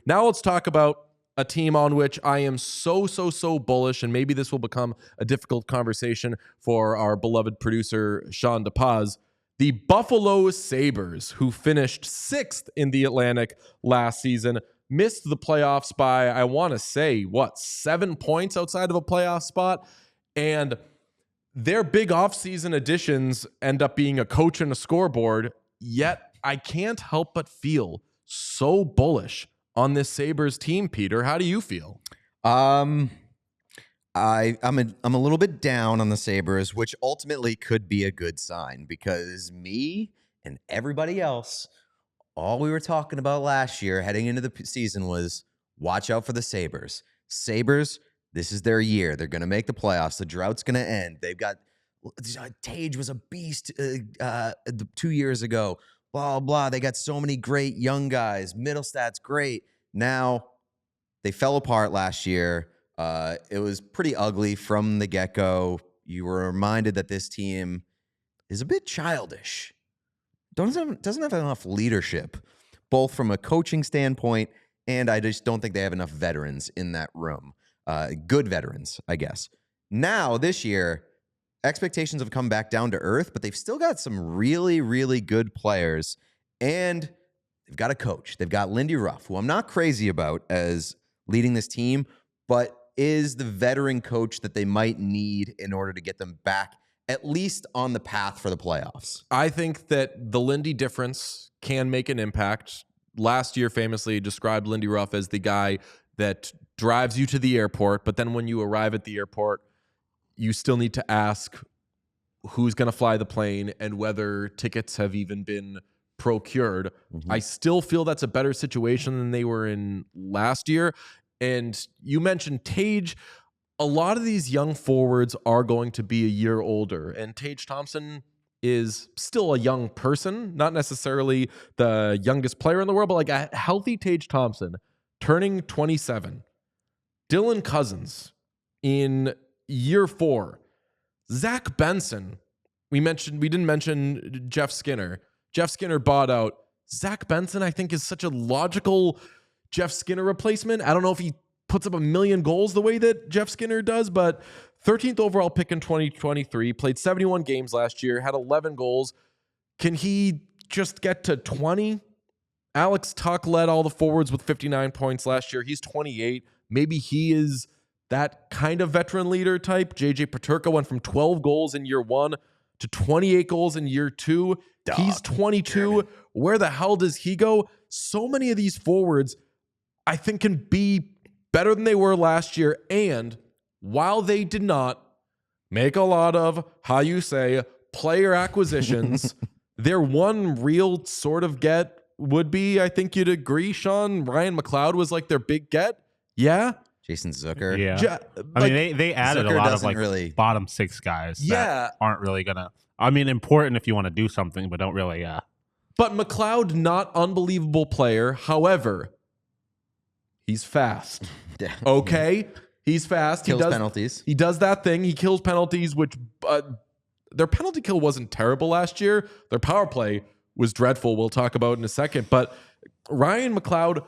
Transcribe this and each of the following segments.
Now let's talk about a team on which I am so bullish, and maybe this will become a difficult conversation for our beloved producer, Sean DePaz. The Buffalo Sabres, who finished 6th in the Atlantic last season, missed the playoffs by, I want to say, 7 points outside of a playoff spot? And their big offseason additions end up being a coach and a scoreboard, yet I can't help but feel so bullish on this Sabres team, Peter. How do you feel? I'm a little bit down on the Sabres, which ultimately could be a good sign because me and everybody else, all we were talking about last year heading into the season was watch out for the Sabres. Sabres, this is their year. They're going to make the playoffs. The drought's going to end. They've got Tage was a beast 2 years ago. Blah, blah. They got so many great young guys. Middlestad's great. Now, they fell apart last year. It was pretty ugly from the get-go. You were reminded that this team is a bit childish. Doesn't have enough leadership, both from a coaching standpoint, and I just don't think they have enough veterans in that room. Good veterans, I guess. Now, this year, expectations have come back down to earth, but they've still got some really, really good players, and they've got a coach. They've got Lindy Ruff, who I'm not crazy about as leading this team, but is the veteran coach that they might need in order to get them back at least on the path for the playoffs. I think that the Lindy difference can make an impact. Last year, famously described Lindy Ruff as the guy that drives you to the airport, but then when you arrive at the airport, you still need to ask who's going to fly the plane and whether tickets have even been procured. Mm-hmm. I still feel that's a better situation than they were in last year. And you mentioned Tage. A lot of these young forwards are going to be a year older, and Tage Thompson is still a young person, not necessarily the youngest player in the world, but like a healthy Tage Thompson turning 27. Dylan Cousins in year 4. Zach Benson. We didn't mention Jeff Skinner. Jeff Skinner bought out. Zach Benson, I think, is such a logical Jeff Skinner replacement. I don't know if he puts up 1 million goals the way that Jeff Skinner does, but 13th overall pick in 2023, played 71 games last year, had 11 goals. Can he just get to 20? Alex Tuck led all the forwards with 59 points last year. He's 28. Maybe he is that kind of veteran leader type. JJ Peterka went from 12 goals in year 1 to 28 goals in year 2. He's 22. German. Where the hell does he go? So many of these forwards, I think, can be better than they were last year. And while they did not make a lot of, how you say, player acquisitions, their one real sort of get would be, I think you'd agree, Sean, Ryan McLeod was like their big get. Yeah. Jason Zucker. Yeah. I mean, they added Zucker a lot of like really bottom 6 guys that aren't really going to, I mean, important if you want to do something, but don't really, But McLeod, not unbelievable player. However, he's fast. Okay? He's fast. Kills penalties. He does that thing. He kills penalties, which their penalty kill wasn't terrible last year. Their power play was dreadful. We'll talk about in a second. But Ryan McLeod,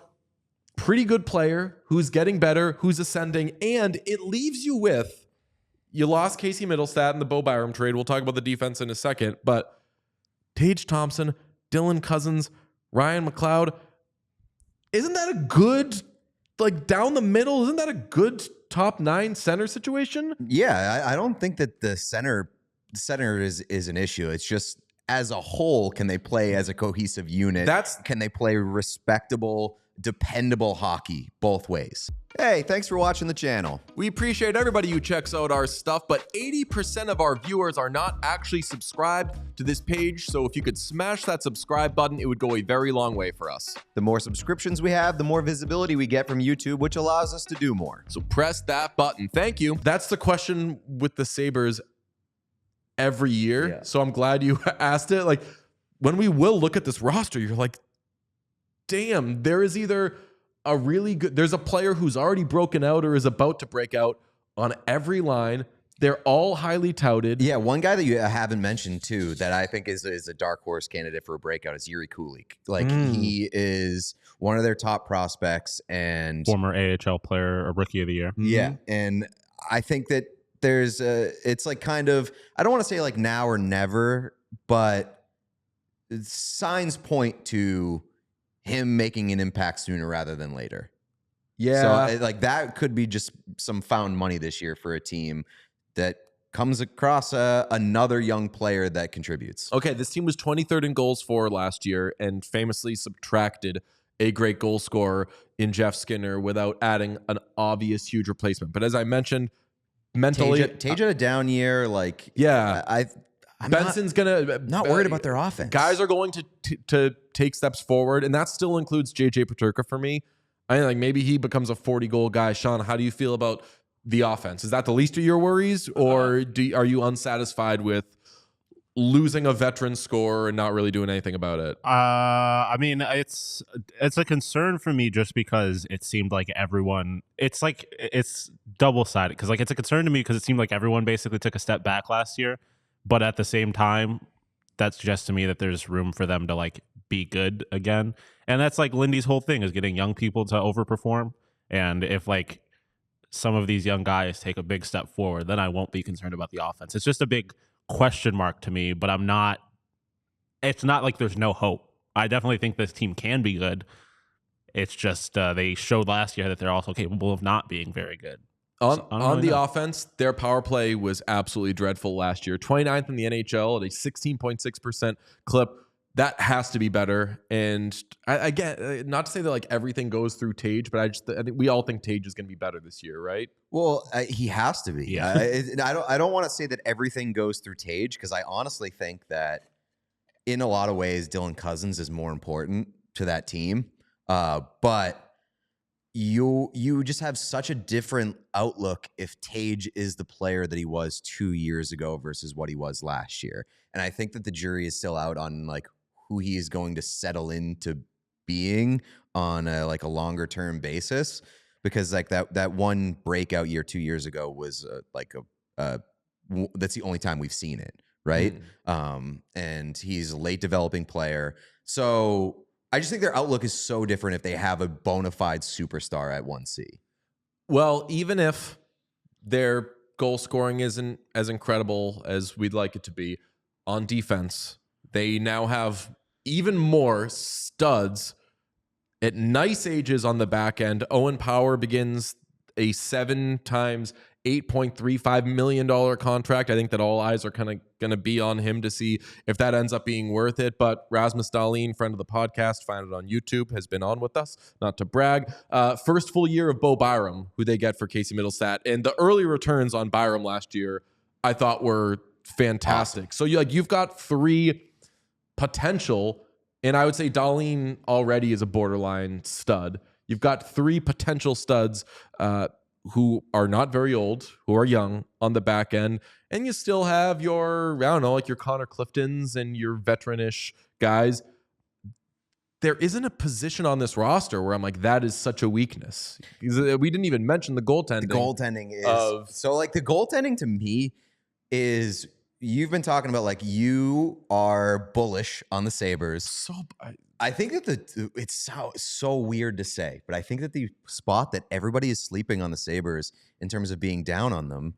pretty good player who's getting better, who's ascending, and it leaves you with, you lost Casey Middlestat in the Bo Byram trade. We'll talk about the defense in a second. But Tage Thompson, Dylan Cousins, Ryan McLeod, isn't that a good, like down the middle, isn't that a good top 9 center situation? Yeah, I don't think that the center is an issue. It's just as a whole, can they play as a cohesive unit? Can they play respectable, dependable hockey both ways? Hey, thanks for watching the channel. We appreciate everybody who checks out our stuff, but 80% of our viewers are not actually subscribed to this page, so if you could smash that subscribe button, it would go a very long way for us. The more subscriptions we have, the more visibility we get from YouTube, which allows us to do more. So press that button. Thank you. That's the question with the Sabres every year, yeah. So I'm glad you asked it. Like, when we will look at this roster, you're like, damn, there is either a really good, there's a player who's already broken out or is about to break out on every line. They're all highly touted. Yeah, one guy that you haven't mentioned too that I think is a dark horse candidate for a breakout is Yuri Kulik. Like he is one of their top prospects and former AHL player, a rookie of the year. Yeah, and I think that there's it's like kind of, I don't want to say like now or never, but signs point to him making an impact sooner rather than later. Yeah. So like that could be just some found money this year for a team that comes across another young player that contributes. Okay, this team was 23rd in goals for last year and famously subtracted a great goal scorer in Jeff Skinner without adding an obvious huge replacement. But as I mentioned, mentally, Tage had a down year. Like, yeah, I'm Benson's not worried about their offense. Guys are going to take steps forward, and that still includes JJ Peterka for me. I think like maybe he becomes a 40-goal guy. Sean, how do you feel about the offense? Is that the least of your worries, or are you unsatisfied with losing a veteran scorer and not really doing anything about it? I mean, it's a concern for me just because it seemed like everyone. It's like it's double-sided because like it's a concern to me because it seemed like everyone basically took a step back last year, but at the same time, that suggests to me that there's room for them to like be good again, and that's like Lindy's whole thing is getting young people to overperform, and if like some of these young guys take a big step forward, then I won't be concerned about the offense. It's just a big question mark to me, but it's not like there's no hope. I definitely think this team can be good. It's just they showed last year that they're also capable of not being very good. On the offense, their power play was absolutely dreadful last year. 29th in the NHL at a 16.6% clip. That has to be better. And I get, not to say that like everything goes through Tage, but I think we all think Tage is going to be better this year, right? Well, he has to be. Yeah. I don't want to say that everything goes through Tage because I honestly think that in a lot of ways, Dylan Cousins is more important to that team. But you just have such a different outlook if Tage is the player that he was 2 years ago versus what he was last year. And I think that the jury is still out on like who he is going to settle into being on a longer term basis, because like that one breakout year 2 years ago was that's the only time we've seen it, right? And he's a late developing player, so I just think their outlook is so different if they have a bona fide superstar at 1C. Well, even if their goal scoring isn't as incredible as we'd like it to be, on defense, they now have even more studs at nice ages on the back end. Owen Power begins a 7 times $8.35 million contract. I think that all eyes are kind of going to be on him to see if that ends up being worth it. But Rasmus Dahlin, friend of the podcast, found it on YouTube, has been on with us, not to brag. First full year of Bo Byram, who they get for Casey Middlestat. And the early returns on Byram last year, I thought were fantastic. Awesome. So you've got 3 potential, and I would say Dahlin already is a borderline stud. You've got 3 potential studs who are not very old, who are young on the back end, and you still have your, I don't know, like your Connor Cliftons and your veteranish guys. There isn't a position on this roster where I'm like, that is such a weakness. We didn't even mention the goaltending. The goaltending is so like the goaltending to me is, you've been talking about like you are bullish on the Sabres. So I think that it's so weird to say, but I think that the spot that everybody is sleeping on the Sabres in terms of being down on them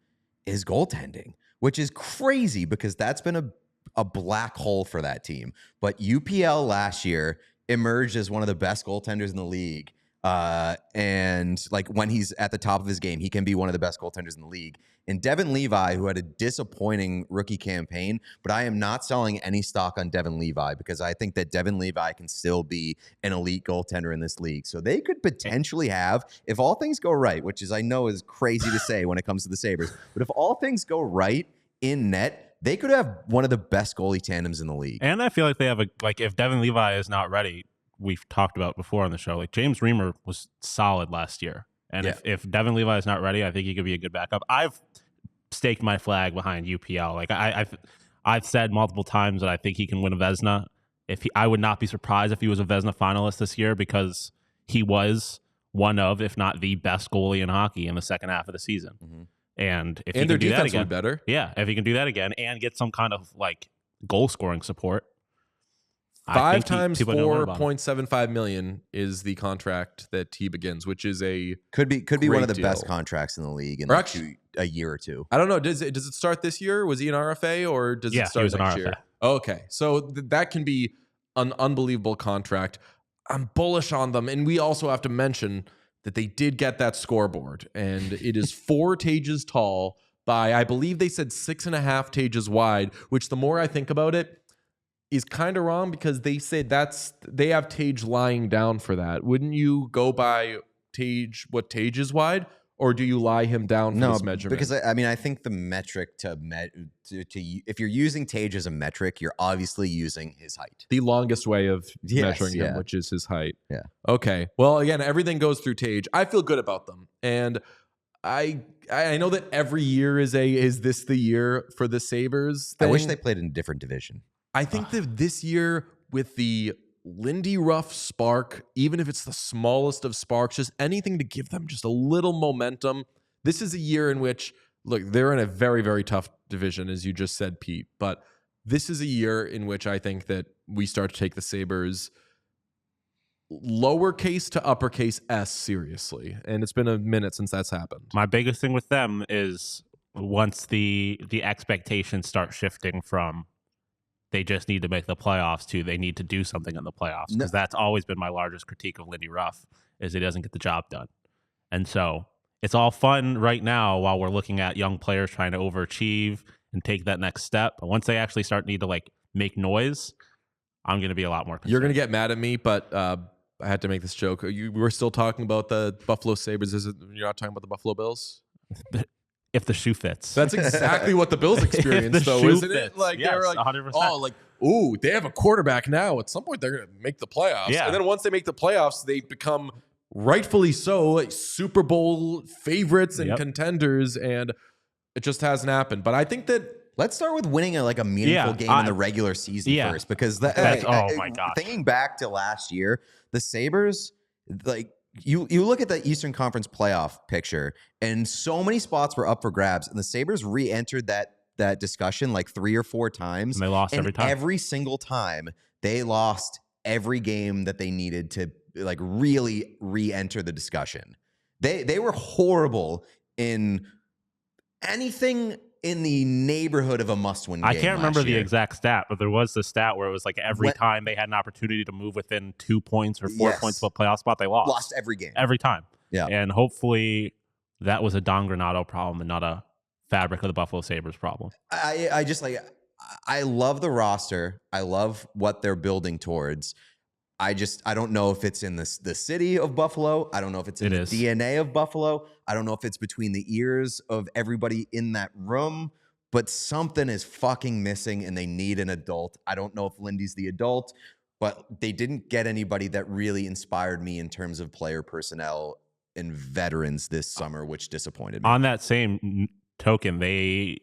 is goaltending, which is crazy because that's been a black hole for that team. But UPL last year emerged as one of the best goaltenders in the league. And like when he's at the top of his game, he can be one of the best goaltenders in the league. And Devin Levi, who had a disappointing rookie campaign, but I am not selling any stock on Devin Levi because I think that Devin Levi can still be an elite goaltender in this league. So they could potentially have, if all things go right, which is I know is crazy to say when it comes to the Sabres, but if all things go right in net, they could have one of the best goalie tandems in the league. And I feel like they have if Devin Levi is not ready, we've talked about before on the show, like James Reimer was solid last year. And if Devin Levi is not ready, I think he could be a good backup. I've staked my flag behind UPL. Like I've said multiple times that I think he can win a Vezina. I would not be surprised if he was a Vezina finalist this year because he was one of, if not the best goalie in hockey in the second half of the season. And if And he their can do that defense will again, be better. yeah, if he can do that again and get some kind of like goal scoring support, I 5 think times people don't know about him. $4.75 million is the contract that he begins, which is a Could be one great of the best deal. contracts in the league in Or like actually- a year or two. I don't know. Does it start this year? Was he an RFA or does Yeah, it he start was an next RFA. year? Okay, so that can be an unbelievable contract. I'm bullish on them, and we also have to mention that they did get that scoreboard, and it is 4 tages tall by, I believe they said 6.5 tages wide. Which the more I think about it, is kind of wrong because they say they have Tage lying down for that. Wouldn't you go by Tage, what Tage is wide, or do you lie him down for this measurement? Because I mean, I think the metric to if you're using Tage as a metric, you're obviously using his height. The longest way of Yes, measuring him, yeah. which is his height. Yeah. Okay. Well, again, everything goes through Tage. I feel good about them, and I know that every year is this the year for the Sabres thing? I wish they played in a different division. I think that this year with the Lindy Ruff spark, even if it's the smallest of sparks, just anything to give them just a little momentum. This is a year in which, look, they're in a very, very tough division, as you just said, Pete. But this is a year in which I think that we start to take the Sabres lowercase to uppercase S seriously. And it's been a minute since that's happened. My biggest thing with them is once the expectations start shifting from they just need to make the playoffs to they need to do something in the playoffs. Because that's always been my largest critique of Lindy Ruff is he doesn't get the job done. And so it's all fun right now while we're looking at young players trying to overachieve and take that next step. But once they actually start need to like make noise, I'm going to be a lot more concerned. You're going to get mad at me, but I had to make this joke. We're still talking about the Buffalo Sabres. You're not talking about the Buffalo Bills? If the shoe fits. That's exactly what the Bills experienced, though, isn't it? Like, yes, they were like, 100%. oh, like, ooh, they have a quarterback now. At some point, they're going to make the playoffs. Yeah. And then once they make the playoffs, they become, rightfully so, like Super Bowl favorites and contenders, and it just hasn't happened. But I think that let's start with winning a meaningful game in the regular season first, because oh my gosh. Thinking back to last year, the Sabres, like you look at the Eastern Conference playoff picture, and so many spots were up for grabs, and the Sabres re-entered that discussion like 3 or 4 times, and they lost every time. Every single time, they lost every game that they needed to like really re-enter the discussion. They were horrible in anything in the neighborhood of a must-win game. I can't remember the year. exact stat, but there was the stat where it was like every time they had an opportunity to move within 2 points or 4 points of a playoff spot, they lost. Lost every game. Every time. Yeah. And hopefully that was a Don Granato problem and not a fabric of the Buffalo Sabres problem. I just like, I love the roster. I love what they're building towards. I don't know if it's in the city of Buffalo. I don't know if it's in the DNA of Buffalo. I don't know if it's between the ears of everybody in that room, but something is fucking missing and they need an adult. I don't know if Lindy's the adult, but they didn't get anybody that really inspired me in terms of player personnel and veterans this summer, which disappointed me. On that same token, they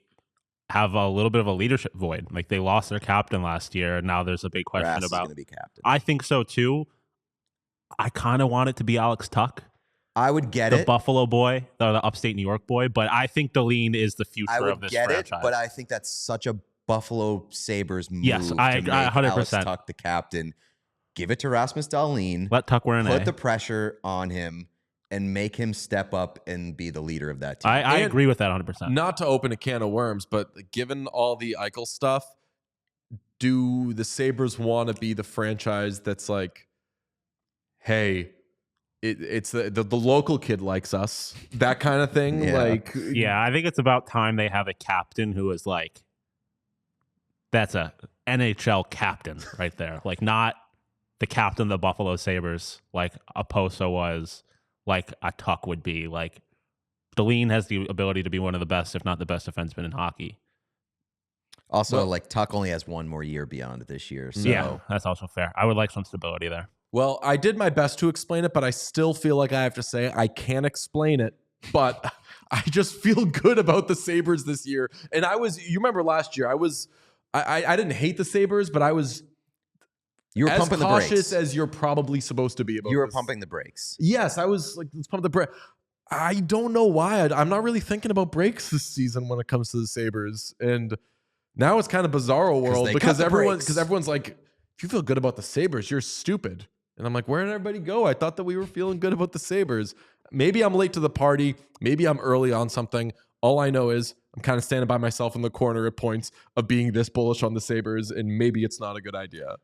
have a little bit of a leadership void. Like they lost their captain last year, and now there's a big question about. Gonna be captain. I think so too. I kind of want it to be Alex Tuck. I would get the Buffalo boy, the upstate New York boy, but I think Deline is the future of this franchise. But I think that's such a Buffalo Sabres move. Yes, I agree, 100%. Alex Tuck the captain. Give it to Rasmus Dahlin. Let Tuck wear an A. Put the pressure on him and make him step up and be the leader of that team. I agree with that 100%. Not to open a can of worms, but given all the Eichel stuff, do the Sabres want to be the franchise that's like, hey, it's the local kid likes us, that kind of thing? Yeah. Like, yeah, I think it's about time they have a captain who is like, that's a NHL captain right there. Like not the captain of the Buffalo Sabres like a Poso was, like a Tuck would be. Like Deline has the ability to be one of the best, if not the best defenseman in hockey. Also, like Tuck only has 1 more year beyond this year. So. Yeah, that's also fair. I would like some stability there. Well, I did my best to explain it, but I still feel like I have to say I can't explain it. But I just feel good about the Sabres this year. And you remember last year, I didn't hate the Sabres, but I was you were pumping the brakes. As you're probably supposed to be about You were this. pumping the brakes. Yes, I was like, let's pump the brake. I don't know why. I'm not really thinking about breaks this season when it comes to the Sabres. And now it's kind of bizarro world because everyone's like, if you feel good about the Sabres, you're stupid. And I'm like, where did everybody go? I thought that we were feeling good about the Sabres. Maybe I'm late to the party. Maybe I'm early on something. All I know is I'm kind of standing by myself in the corner at points of being this bullish on the Sabres, and maybe it's not a good idea.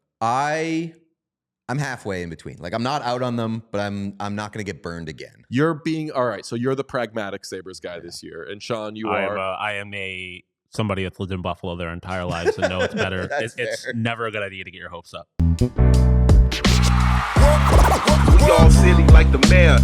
I'm halfway in between. Like, I'm not out on them, but I'm not going to get burned again. You're being all right. So you're the pragmatic Sabres guy this year, and Sean, I am somebody that's lived in Buffalo their entire lives and know it's better. It's never a good idea to get your hopes up. We all silly like the mayor.